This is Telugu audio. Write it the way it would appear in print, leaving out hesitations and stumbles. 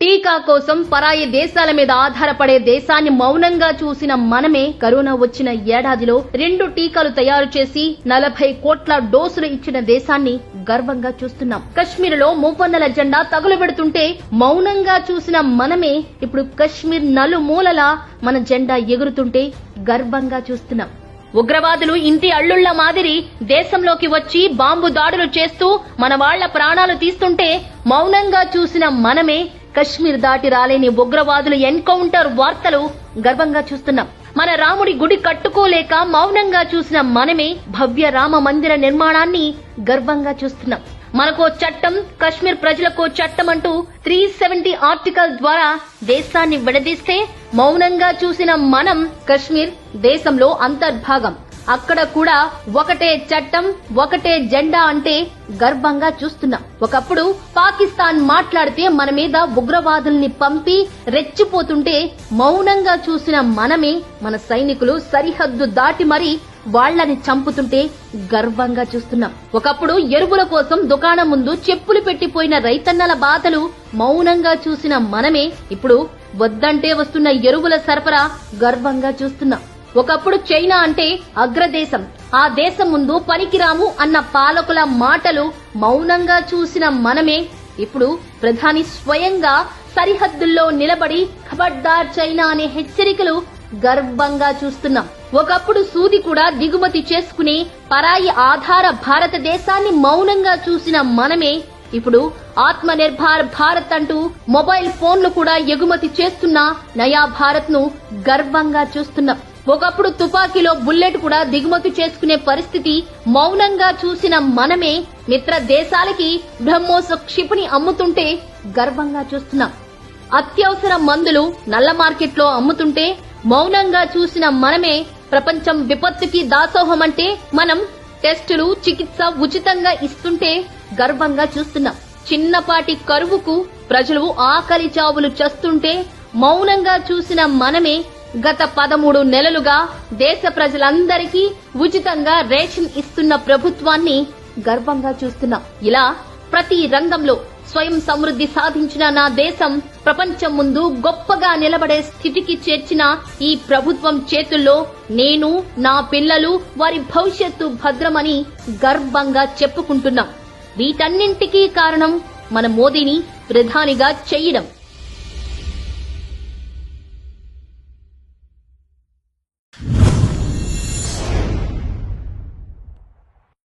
టీకా కోసం పరాయి దేశాల మీద ఆధారపడే దేశాన్ని మౌనంగా చూసిన మనమే కరోనా వచ్చిన ఏడాదిలో 2 టీకాలు తయారు చేసి 40 కోట్ల డోసులు ఇచ్చిన దేశాన్ని గర్వంగా చూస్తున్నాం. కశ్మీర్ లో మువ్వన్నెల జెండా తగులబెడుతుంటే మౌనంగా చూసిన మనమే ఇప్పుడు కశ్మీర్ నలుమూలలా మన జెండా ఎగురుతుంటే గర్వంగా చూస్తున్నాం. ఉగ్రవాదులు ఇంటి అల్లుళ్ల మాదిరి దేశంలోకి వచ్చి బాంబు దాడులు చేస్తూ మన వాళ్ల ప్రాణాలు తీస్తుంటే మౌనంగా చూసిన మనమే కశ్మీర్ దాటి రాలేని ఉగ్రవాదులు ఎన్కౌంటర్ వార్తలు గర్వంగా చూస్తున్నాం. మన రాముడి గుడి కట్టుకోలేక మౌనంగా చూసిన మనమే భవ్య రామ మందిర నిర్మాణాన్ని గర్వంగా చూస్తున్నాం. మనకో చట్టం, కశ్మీర్ ప్రజలకో చట్టం అంటూ 370 ఆర్టికల్ ద్వారా దేశాన్ని విడదీస్తే మౌనంగా చూసిన మనం కశ్మీర్ దేశంలో అంతర్భాగం, అక్కడ కూడా ఒకటే చట్టం, ఒకటే జెండా అంటే గర్వంగా చూస్తున్నాం. ఒకప్పుడు పాకిస్తాన్ మాట్లాడితే మన మీద ఉగ్రవాదుల్ని పంపి రెచ్చిపోతుంటే మౌనంగా చూసిన మనమే మన సైనికులు సరిహద్దు దాటి మరీ వాళ్లని చంపుతుంటే గర్వంగా చూస్తున్నాం. ఒకప్పుడు ఎరువుల కోసం దుకాణం ముందు చెప్పులు పెట్టిపోయిన రైతన్నల బాధలు మౌనంగా చూసిన మనమే ఇప్పుడు వద్దంటే వస్తున్న ఎరువుల సరఫరా గర్వంగా చూస్తున్నాం. ఒకప్పుడు చైనా అంటే అగ్రదేశం, ఆ దేశం ముందు పనికిరాము అన్న పాలకుల మాటలు మౌనంగా చూసిన మనమే ఇప్పుడు ప్రధాని స్వయంగా సరిహద్దుల్లో నిలబడి ఖబర్దార్ చైనా అనే హెచ్చరికలు గర్వంగా చూస్తున్నాం. ఒకప్పుడు సూది కూడా దిగుమతి చేసుకుని పరాయి ఆధార భారతదేశాన్ని మౌనంగా చూసిన మనమే ఇప్పుడు ఆత్మ నిర్భర్ భారత్ అంటూ మొబైల్ ఫోన్లు కూడా ఎగుమతి చేస్తున్న నయా భారత్ ను గర్వంగా చూస్తున్నాం. ఒకప్పుడు తుపాకీలో బుల్లెట్ కూడా దిగుమతి చేసుకునే పరిస్థితి మౌనంగా చూసిన మనమే మిత్ర దేశాలకి బ్రహ్మోస్ క్షిపణి అమ్ముతుంటే గర్వంగా చూస్తున్నాం. అత్యవసర మందులు నల్ల మార్కెట్లో అమ్ముతుంటే మౌనంగా చూసిన మనమే ప్రపంచం విపత్తుకి దాసోహం అంటే మనం టెస్టులు, చికిత్స ఉచితంగా ఇస్తుంటే గర్వంగా చూస్తున్నాం. చిన్నపాటి కరువుకు ప్రజలు ఆకలి చావులు చస్తుంటే మౌనంగా చూసిన మనమే గత 13 నెలలుగా దేశ ప్రజలందరికీ ఉచితంగా రేషన్ ఇస్తున్న ప్రభుత్వాన్ని గర్వంగా చూస్తున్నాం. ఇలా ప్రతి రంగంలో స్వయం సమృద్ధి సాధించిన నా దేశం ప్రపంచం ముందు గొప్పగా నిలబడే స్థితికి చేర్చిన ఈ ప్రభుత్వం చేతుల్లో నేను, నా పిల్లలు, వారి భవిష్యత్తు భద్రమని గర్వంగా చెప్పుకుంటున్నాం. వీటన్నింటికీ కారణం మన మోదీని ప్రధానిగా చేయడం.